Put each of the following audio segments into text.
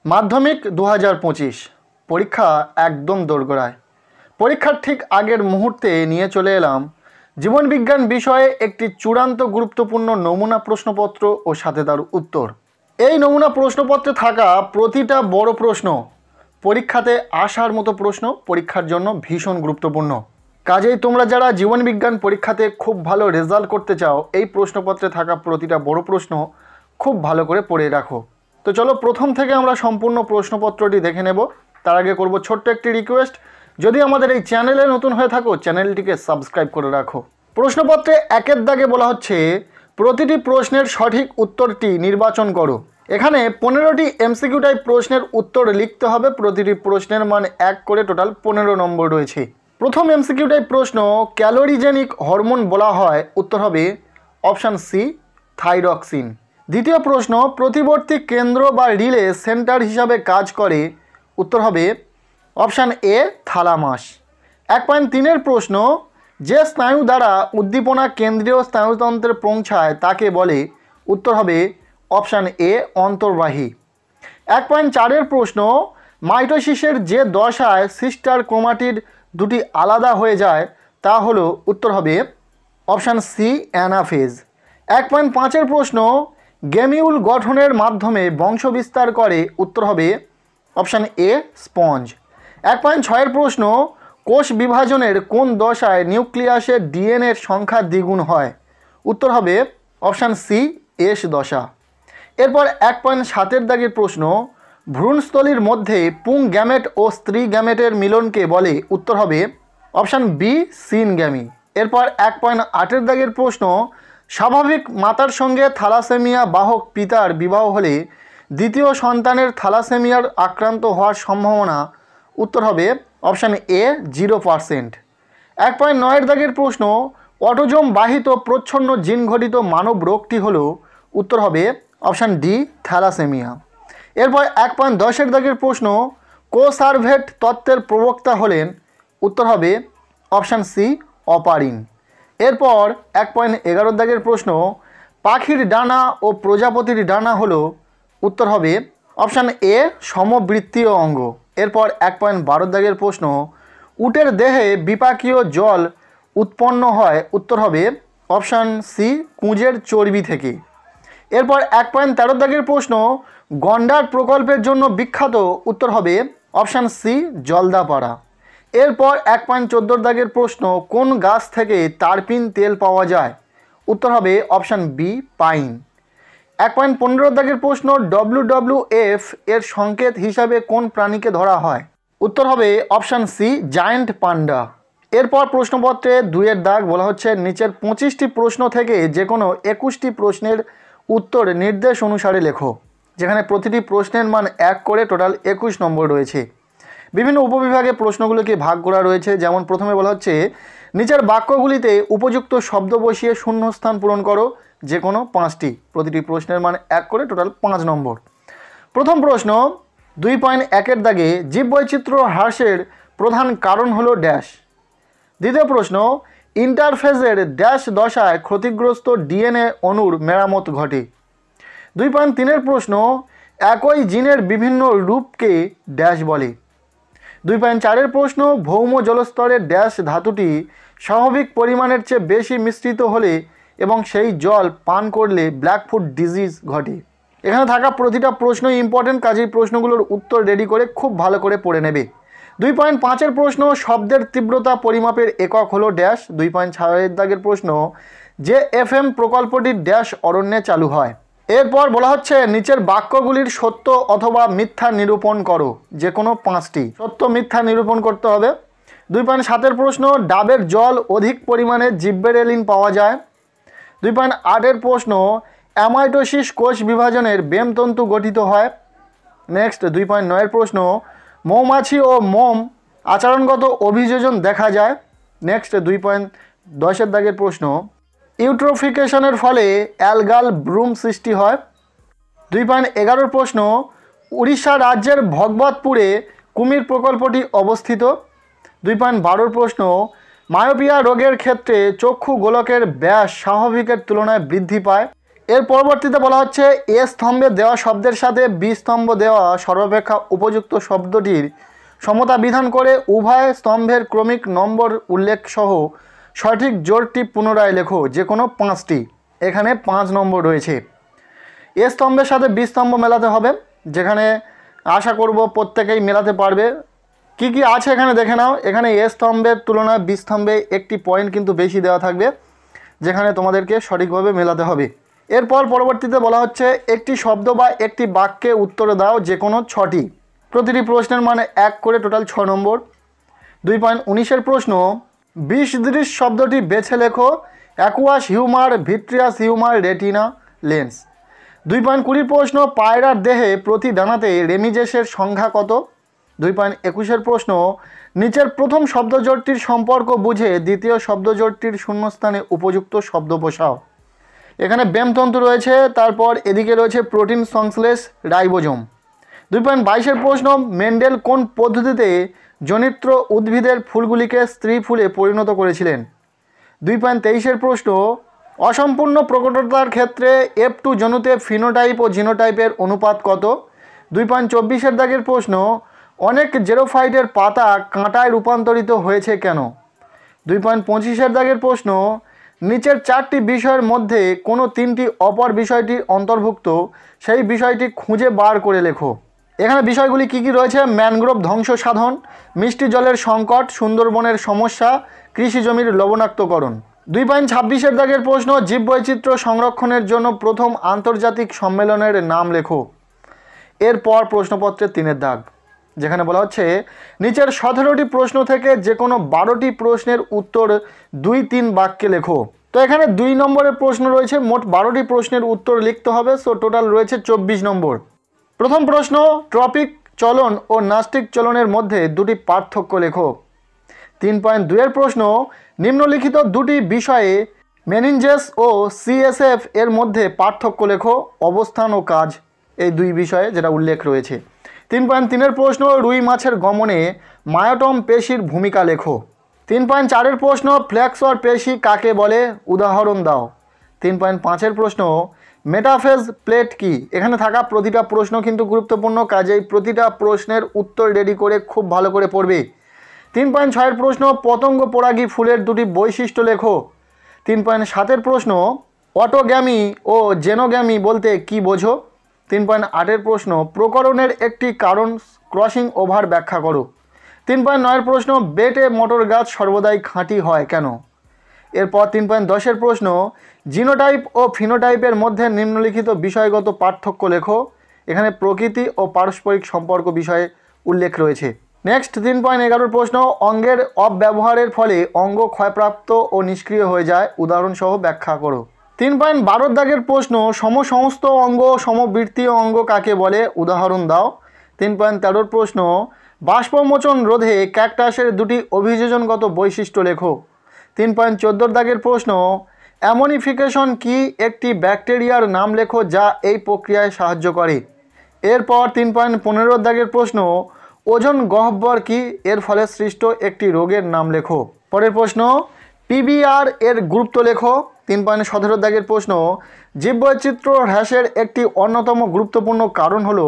মাধ্যমিক 2025 পরীক্ষা একদম দোরগোড়ায়। পরীক্ষার ঠিক আগের মুহূর্তে নিয়ে চলে এলাম জীবনবিজ্ঞান বিষয়ে একটি চূড়ান্ত গুরুত্বপূর্ণ নমুনা প্রশ্নপত্র ও সাথে তার উত্তর। এই নমুনা প্রশ্নপত্রে থাকা প্রতিটা বড় প্রশ্ন পরীক্ষাতে আসার মতো প্রশ্ন, পরীক্ষার জন্য ভীষণ গুরুত্বপূর্ণ। কাজেই তোমরা যারা জীবনবিজ্ঞান পরীক্ষাতে খুব ভালো রেজাল্ট করতে চাও, এই প্রশ্নপত্রে থাকা প্রতিটা বড় প্রশ্ন খুব ভালো করে পড়ে রাখো। তো চলো প্রথম থেকে আমরা সম্পূর্ণ প্রশ্নপত্রটি দেখে নেব। তার আগে করব ছোট্ট একটি রিকোয়েস্ট, যদি আমাদের এই চ্যানেলে নতুন হয়ে থাকো চ্যানেলটিকে সাবস্ক্রাইব করে রাখো। প্রশ্নপত্রে একের দাগে বলা হচ্ছে প্রতিটি প্রশ্নের সঠিক উত্তরটি নির্বাচন করো। এখানে 15টি এমসিকিউ টাইপ প্রশ্নের উত্তর লিখতে হবে। প্রতিটি প্রশ্নের মান 1 করে, টোটাল 15 নম্বর রয়েছে। প্রথম এমসিকিউ টাইপ প্রশ্ন, ক্যালোরিজেনিক হরমোন বলা হয়, উত্তর হবে অপশান সি থাইরক্সিন। দ্বিতীয় প্রশ্ন, প্রতিবর্তী কেন্দ্র বা রিলে সেন্টার হিসাবে কাজ করে, উত্তর হবে অপশান এ থালামাস। 1.3-এর প্রশ্ন, যে স্নায়ু দ্বারা উদ্দীপনা কেন্দ্রীয় স্নায়ুতন্ত্রে পৌঁছায় তাকে বলে, উত্তর হবে অপশান এ অন্তর্বাহী। 1.4-এর প্রশ্ন, মাইটোসিসের যে দশায় সিস্টার ক্রোমাটিড দুটি আলাদা হয়ে যায় তা হলো, উত্তর হবে অপশান সি অ্যানাফেজ। 1.5-এর প্রশ্ন, গেমিউল গঠনের মাধ্যমে বংশবিস্তার করে, উত্তর হবে অপশান এ স্পঞ্জ। 1.6-এর প্রশ্ন, কোষ বিভাজনের কোন দশায় নিউক্লিয়াসের ডিএনএর সংখ্যা দ্বিগুণ হয়, উত্তর হবে অপশান সি এস দশা। এরপর 1.7-এর দাগের প্রশ্ন, ভ্রূণস্থলীর মধ্যে পুং গ্যামেট ও স্ত্রী গ্যামেটের মিলনকে বলে, উত্তর হবে অপশান বি সিনগ্যামি। এরপর 1.8-এর দাগের প্রশ্ন, স্বাভাবিক মাতার সঙ্গে থ্যালাসেমিয়া বাহক পিতার বিবাহ হলে দ্বিতীয় সন্তানের থ্যালাসেমিয়ার আক্রান্ত হওয়ার সম্ভাবনা, উত্তর হবে অপশান এ 0%। 1.9-এর দাগের প্রশ্ন, অটোজোম বাহিত প্রচ্ছন্ন জিন ঘটিত মানব রোগটি হলো, উত্তর হবে অপশান ডি থ্যালাসেমিয়া। এরপর 1.10-এর দাগের প্রশ্ন, কোসারভেট তত্ত্বের প্রবক্তা হলেন, উত্তর হবে অপশান সি অপারিন। এরপর 1.11-এর দাগের প্রশ্ন, পাখির ডানা ও প্রজাপতির ডানা হলো, উত্তর হবে অপশান এ সমবৃত্তীয় অঙ্গ। এরপর 1.12-এর দাগের প্রশ্ন, উটের দেহে বিপাকীয় জল উৎপন্ন হয়, উত্তর হবে অপশান সি কুঁজের চর্বি থেকে। এরপর 1.13-এর দাগের প্রশ্ন, গন্ডার প্রকল্পের জন্য বিখ্যাত, উত্তর হবে অপশান সি জলদাপাড়া। এরপর 1.14-এর দাগের প্রশ্ন, কোন গাছ থেকে তারপিন তেল পাওয়া যায়, উত্তর হবে অপশান বি পাইন। 1.15-এর দাগের প্রশ্ন, WWF এর সংকেত হিসাবে কোন প্রাণীকে ধরা হয়, উত্তর হবে অপশান সি জায়ান্ট পান্ডা। এরপর প্রশ্নপত্রে 2-এর দাগ বলা হচ্ছে নিচের 25টি প্রশ্ন থেকে যে কোনো 21টি প্রশ্নের উত্তর নির্দেশ অনুসারে লেখো, যেখানে প্রতিটি প্রশ্নের মান 1 করে, টোটাল 21 নম্বর রয়েছে। বিভিন্ন উপবিভাগে প্রশ্নগুলোকে ভাগ করা রয়েছে। যেমন প্রথমে বলা হচ্ছে নিচের বাক্যগুলিতে উপযুক্ত শব্দ বসিয়ে শূন্যস্থান পূরণ করো, যে কোনো 5টি। প্রতিটি প্রশ্নের মান 1 করে, টোটাল 5 নম্বর। প্রথম প্রশ্ন 2.1-এর দাগে জীববৈচিত্র্য হ্রাসের প্রধান কারণ হলো ড্যাশ। দ্বিতীয় প্রশ্ন, ইন্টারফেজের ড্যাশ দশায় ক্ষতিগ্রস্ত ডিএনএ অণুর মেরামত ঘটে। 2.3-এর প্রশ্ন, একই জিনের বিভিন্ন রূপকে ড্যাশ বলে। 2.4-এর প্রশ্ন, ভৌম জলস্তরের ড্যাশ ধাতুটি স্বাভাবিক পরিমাণের চেয়ে বেশি মিশ্রিত হলে এবং সেই জল পান করলে ব্ল্যাকফুট ডিজিজ ঘটে। এখানে থাকা প্রতিটা প্রশ্নই ইম্পর্টেন্ট, কাজেই প্রশ্নগুলোর উত্তর রেডি করে খুব ভালো করে পড়ে নেবে। 2.5-এর প্রশ্ন, শব্দের তীব্রতা পরিমাপের একক হলো ড্যাশ। 2.6-এর দাগের প্রশ্ন, যে FM প্রকল্পটির ড্যাশ অরণ্যে চালু হয়। এরপর বলা হচ্ছে নিচের বাক্যগুলির সত্য অথবা মিথ্যা নিরূপণ করো, যে কোনো 5টি। সত্য মিথ্যা নিরূপণ করতে হবে। 2.7-এর প্রশ্ন, ডাবের জল অধিক পরিমাণে জিব্বেরেলিন পাওয়া যায়। 2.8-এর প্রশ্ন, অ্যামাইটোসিস কোষ বিভাজনের বেমতন্তু গঠিত হয়। নেক্সট 2.9-এর প্রশ্ন, মৌমাছি ও মোম আচরণগত অভিযোজন দেখা যায়। নেক্সট 2.10-এর দাগের প্রশ্ন, ইউট্রোফিকেশনের ফলে অ্যালগাল ব্রুম সৃষ্টি হয়। 2.11-এর প্রশ্ন, উড়িষ্যা রাজ্যের ভগবতপুরে কুমির প্রকল্পটি অবস্থিত। 2.12-এর প্রশ্ন, মায়োপিয়া রোগের ক্ষেত্রে চক্ষু গোলকের ব্যাস স্বাভাবিকের তুলনায় বৃদ্ধি পায়। এর পরবর্তীতে বলা হচ্ছে এ স্তম্ভে দেওয়া শব্দের সাথে বি স্তম্ভ দেওয়া সর্বাপেক্ষা উপযুক্ত শব্দটির সমতা বিধান করে উভয় স্তম্ভের ক্রমিক নম্বর উল্লেখ সহ সঠিক জোড়টি পুনরায় লেখো, যে কোনো 5টি। এখানে 5 নম্বর রয়েছে। এ স্তম্ভের সাথে বি স্তম্ভ মেলাতে হবে, যেখানে আশা করব প্রত্যেকেই মেলাতে পারবে। কি কি আছে এখানে দেখে নাও। এখানে এ স্তম্ভের তুলনায় বি স্তম্ভে একটি পয়েন্ট কিন্তু বেশি দেওয়া থাকবে, যেখানে তোমাদেরকে সঠিকভাবে মেলাতে হবে। এরপর পরবর্তীতে বলা হচ্ছে একটি শব্দ বা একটি বাক্যে উত্তর দাও, যে কোনো 6টি। প্রতিটি প্রশ্নের মানে 1 করে, টোটাল 6 নম্বর। 2.19-এর প্রশ্ন, বিসদৃশ শব্দটি বেছে লেখো। Aqueous humour, vitreous humour, retina, lens. 2.20-এর প্রশ্ন, পায়রার দেহে প্রতি ডানাতে রেমিজেসের সংখ্যা কত? 2.21-এর প্রশ্ন, নিচের প্রথম শব্দজোড়টির সম্পর্ক বুঝে দ্বিতীয় শব্দজোড়টির শূন্যস্থানে উপযুক্ত শব্দ বসাও। এখানে ব্যামতন্তু রয়েছে, তারপর এদিকে রয়েছে প্রোটিন সংশ্লেষ রাইবোজোম। 2.22-এর প্রশ্ন, মেন্ডেল কোন পদ্ধতিতে জনিত্র উদ্ভিদের ফুলগুলিকে স্ত্রী ফুলে পরিণত করেছিলেন? 2.23-এর প্রশ্ন, অসম্পূর্ণ প্রকটতার ক্ষেত্রে F2 জনুতে ফিনোটাইপ ও জিনোটাইপের অনুপাত কত? 2.24-এর দাগের প্রশ্ন, অনেক জেরোফাইটের পাতা কাঁটায় রূপান্তরিত হয়েছে কেন? 2.25-এর দাগের প্রশ্ন, নিচের 4টি বিষয়ের মধ্যে কোনো 3টি অপর বিষয়টির অন্তর্ভুক্ত, সেই বিষয়টি খুঁজে বার করে লেখো। এখানে বিষয়গুলি কি কি রয়েছে? ম্যানগ্রোভ ধ্বংস সাধন, মিষ্টি জলের সংকট, সুন্দরবনের সমস্যা, কৃষি জমির লবণাক্তকরণ। 2.26-এর দাগের প্রশ্ন, জীববৈচিত্র্য সংরক্ষণের জন্য প্রথম আন্তর্জাতিক সম্মেলনের নাম লেখো। এরপর প্রশ্নপত্রের 3-এর দাগ, যেখানে বলা হচ্ছে নিচের 17টি প্রশ্ন থেকে যে কোনো 12টি প্রশ্নের উত্তর 2-3 বাক্যে লেখো। তো এখানে 2 নম্বরের প্রশ্ন রয়েছে, মোট 12টি প্রশ্নের উত্তর লিখতে হবে। সো টোটাল রয়েছে 24 নম্বর। প্রথম প্রশ্ন, ট্রপিক চলন ও নাস্টিক চলনের মধ্যে 2টি পার্থক্য লেখো। 3.2-এর প্রশ্ন, নিম্নলিখিত 2টি বিষয়ে মেনিনজেস ও CSF এর মধ্যে পার্থক্য লেখো, অবস্থান ও কাজ, এই 2 বিষয়ে যেটা উল্লেখ রয়েছে। 3.3-এর প্রশ্ন, রুই মাছের গমনে মায়োটম পেশির ভূমিকা লেখো। 3.4-এর প্রশ্ন, ফ্লেক্সর পেশি কাকে বলে, উদাহরণ দাও। 3.5-এর প্রশ্ন, মেটাফেজ প্লেট কি? এখানে থাকা প্রতিটা প্রশ্ন কিন্তু গুরুত্বপূর্ণ, কাজেই প্রতিটা প্রশ্নের উত্তর রেডি করে খুব ভালো করে পড়বে। 3.6-এর প্রশ্ন, পতঙ্গ পরাগী ফুলের 2টি বৈশিষ্ট্য লেখো। 3.7-এর প্রশ্ন, অটোগ্যামি ও জেনোগ্যামি বলতে কি বোঝো? 3.8-এর প্রশ্ন, প্রকরণের একটি কারণ ক্রসিং ওভার ব্যাখ্যা করো। 3.9-এর প্রশ্ন, বেটে মটর গাছ সর্বদাই খাঁটি হয় কেন? এরপর 3.10-এর প্রশ্ন, জিনোটাইপ ও ফিনোটাইপের মধ্যে নিম্নলিখিত বিষয়গত পার্থক্য লেখো। এখানে প্রকৃতি ও পারস্পরিক সম্পর্ক বিষয়ে উল্লেখ রয়েছে। নেক্সট 3.11-এর প্রশ্ন, অঙ্গের অপব্যবহারের ফলে অঙ্গ ক্ষয়প্রাপ্ত ও নিষ্ক্রিয় হয়ে যায়, উদাহরণসহ ব্যাখ্যা করো। 3.12-এর দাগের প্রশ্ন, সমস্ত অঙ্গ সমবৃত্তীয় অঙ্গ কাকে বলে, উদাহরণ দাও। 3.13-এর প্রশ্ন, বাষ্পমোচন রোধে ক্যাকটাসের 2টি অভিযোজনগত বৈশিষ্ট্য লেখো। 3.14-এর দাগের প্রশ্ন, অ্যামোনিফিকেশন কি একটি ব্যাকটেরিয়ার নাম লেখো যা এই প্রক্রিয়ায় সাহায্য করে। এরপর 3.15-এর দাগের প্রশ্ন, ওজন গহ্বর কি, এর ফলে সৃষ্ট একটি রোগের নাম লেখো। পরের প্রশ্ন, PBR এর গুরুত্ব লেখো। 3.17-এর দাগের প্রশ্ন, জীববৈচিত্র্য হ্রাসের একটি অন্যতম গুরুত্বপূর্ণ কারণ হলো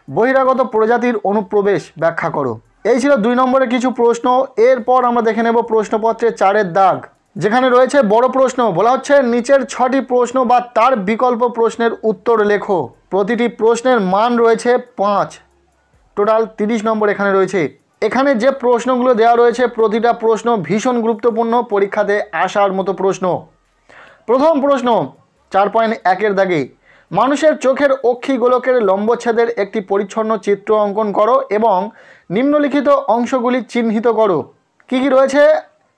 বহিরাগত প্রজাতির অনুপ্রবেশ, ব্যাখ্যা করো। এই ছিল 2 নম্বরের কিছু প্রশ্ন। এরপর আমরা দেখে নেব প্রশ্নপত্রের 4-এর দাগ, যেখানে রয়েছে বড় প্রশ্ন। বলা হচ্ছে নিচের 6টি প্রশ্ন বা তার বিকল্প প্রশ্নের উত্তর লেখো। প্রতিটি প্রশ্নের মান রয়েছে 5, টোটাল 30 নম্বর এখানে রয়েছে। এখানে যে প্রশ্নগুলো দেওয়া রয়েছে প্রতিটা প্রশ্ন ভীষণ গুরুত্বপূর্ণ, পরীক্ষাতে আসার মতো প্রশ্ন। প্রথম প্রশ্ন 4.1-এর দাগে, মানুষের চোখের অক্ষি গোলকের লম্বচ্ছেদের একটি পরিচ্ছন্ন চিত্র অঙ্কন করো এবং নিম্নলিখিত অংশগুলি চিহ্নিত করো। কি কি রয়েছে?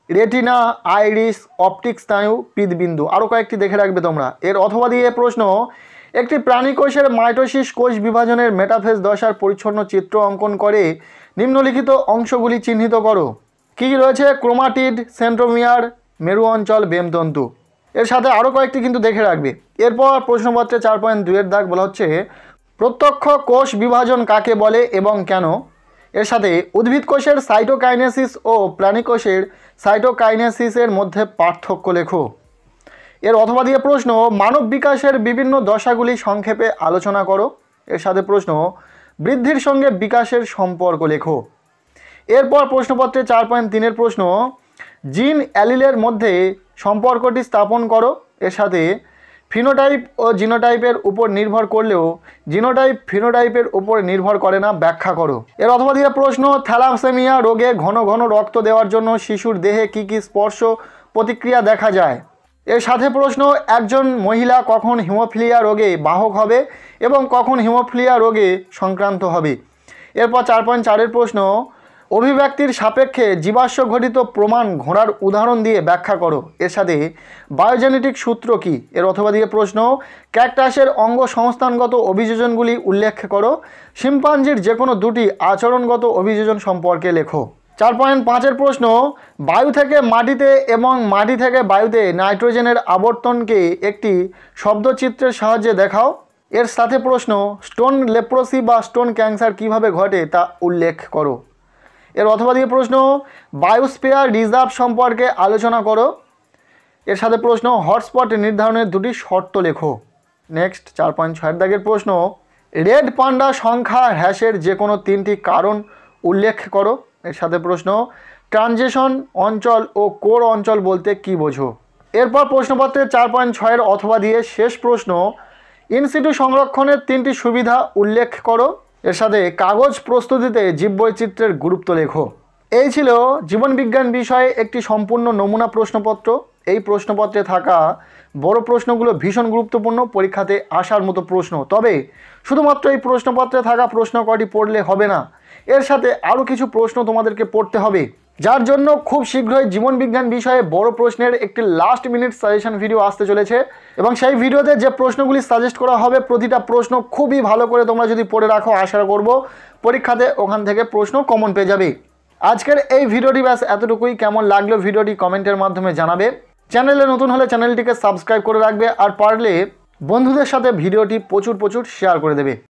রেটিনা, আইরিস, অপটিক স্নায়ু, পিতবিন্দু। আরও কয়েকটি দেখে রাখবে তোমরা। এর অথবা দিয়ে প্রশ্ন, একটি প্রাণীকোষের মাইটোসিস কোষ বিভাজনের মেটাফেজ দশার পরিচ্ছন্ন চিত্র অঙ্কন করে নিম্নলিখিত অংশগুলি চিহ্নিত করো। কী কী রয়েছে? ক্রোমাটিড, সেন্ট্রোমিয়ার, মেরু অঞ্চল, বেমতন্তু। এর সাথে আরও কয়েকটি কিন্তু দেখে রাখবে। এরপর প্রশ্নপত্রে 4.2-এর দাগ বলা হচ্ছে প্রত্যক্ষ কোষ বিভাজন কাকে বলে এবং কেন। এর সাথে উদ্ভিদ কোষের সাইটোকাইনেসিস ও প্রাণী কোষের সাইটোকাইনেসিসের মধ্যে পার্থক্য লেখো। এর অথবা দিয়ে প্রশ্ন, মানব বিকাশের বিভিন্ন দশাগুলি সংক্ষেপে আলোচনা করো। এর সাথে প্রশ্ন, বৃদ্ধির সঙ্গে বিকাশের সম্পর্ক লেখো। এরপর প্রশ্নপত্রে 4.3-এর প্রশ্ন, জিন অ্যালিলের মধ্যে সম্পর্কটি স্থাপন করো। এর সাথে ফিনোটাইপ ও জিনোটাইপের উপর নির্ভর করলেও জিনোটাইপ ফিনোটাইপের উপর নির্ভর করে না, ব্যাখ্যা করো। এর অথবা দিয়ে প্রশ্ন, থ্যালাসেমিয়া রোগে ঘন ঘন রক্ত দেওয়ার জন্য শিশুর দেহে কী কী স্পর্শ প্রতিক্রিয়া দেখা যায়। এর সাথে প্রশ্ন, একজন মহিলা কখন হিমোফিলিয়া রোগে বাহক হবে এবং কখন হিমোফিলিয়া রোগে সংক্রান্ত হবে। এরপর 4.4-এর প্রশ্ন, অভিব্যক্তির সাপেক্ষে জীবাশ্ম ঘটিত প্রমাণ ঘোড়ার উদাহরণ দিয়ে ব্যাখ্যা করো। এর সাথে বায়োজেনেটিক সূত্র কি। এর অথবা দিয়ে প্রশ্ন, ক্যাকটাসের অঙ্গ সংস্থানগত অভিযোজনগুলি উল্লেখ করো। শিম্পাঞ্জির যে কোনো দুটি আচরণগত অভিযোজন সম্পর্কে লেখো। 4.5-এর প্রশ্ন, বায়ু থেকে মাটিতে এবং মাটি থেকে বায়ুতে নাইট্রোজেনের আবর্তনকে একটি শব্দচিত্রের সাহায্যে দেখাও। এর সাথে প্রশ্ন, স্টোন লেপ্রোসি বা স্টোন ক্যান্সার কিভাবে ঘটে তা উল্লেখ করো। এর অথবা দিয়ে প্রশ্ন, বায়োস্ফিয়ার রিজার্ভ সম্পর্কে আলোচনা করো। এর সাথে প্রশ্ন, হটস্পট নির্ধারণের দুটি শর্ত লেখো। নেক্সট 4.6-এর দাগের প্রশ্ন, রেড পান্ডা সংখ্যা হ্রাসের যে কোনো 3টি কারণ উল্লেখ করো। এর সাথে প্রশ্ন, ট্রানজিশন অঞ্চল ও কোর অঞ্চল বলতে কি বোঝো। এরপর প্রশ্নপত্রে 4.6-এর অথবা দিয়ে শেষ প্রশ্ন, ইনসিটু সংরক্ষণের 3টি সুবিধা উল্লেখ করো। এর সাথে কাগজ প্রস্তুতিতে জীববৈচিত্র্যের গুরুত্ব লেখো। এই ছিল জীবনবিজ্ঞান বিষয়ে একটি সম্পূর্ণ নমুনা প্রশ্নপত্র। এই প্রশ্নপত্রে থাকা বড় প্রশ্নগুলো ভীষণ গুরুত্বপূর্ণ, পরীক্ষাতে আসার মতো প্রশ্ন। তবে শুধুমাত্র এই প্রশ্নপত্রে থাকা প্রশ্ন কয়টি পড়লে হবে না, এর সাথে আরও কিছু প্রশ্ন তোমাদেরকে পড়তে হবে, যার জন্য খুব শীঘ্রই জীবনবিজ্ঞান বিষয়ে বড় প্রশ্নের একটি লাস্ট মিনিট সাজেশন ভিডিও আসতে চলেছে। এবং সেই ভিডিওতে যে প্রশ্নগুলি সাজেস্ট করা হবে, প্রতিটা প্রশ্ন খুবই ভালো করে তোমরা যদি পড়ে রাখো, আশা করব পরীক্ষাতে ওখান থেকে প্রশ্ন কমন পেয়ে যাবে। আজকের এই ভিডিওটি ব্যাস এতটুকুই। কেমন লাগলো ভিডিওটি কমেন্টের মাধ্যমে জানাবে। চ্যানেলে নতুন হলে চ্যানেলটিকে সাবস্ক্রাইব করে রাখবে, আর পারলে বন্ধুদের সাথে ভিডিওটি প্রচুর শেয়ার করে দেবে।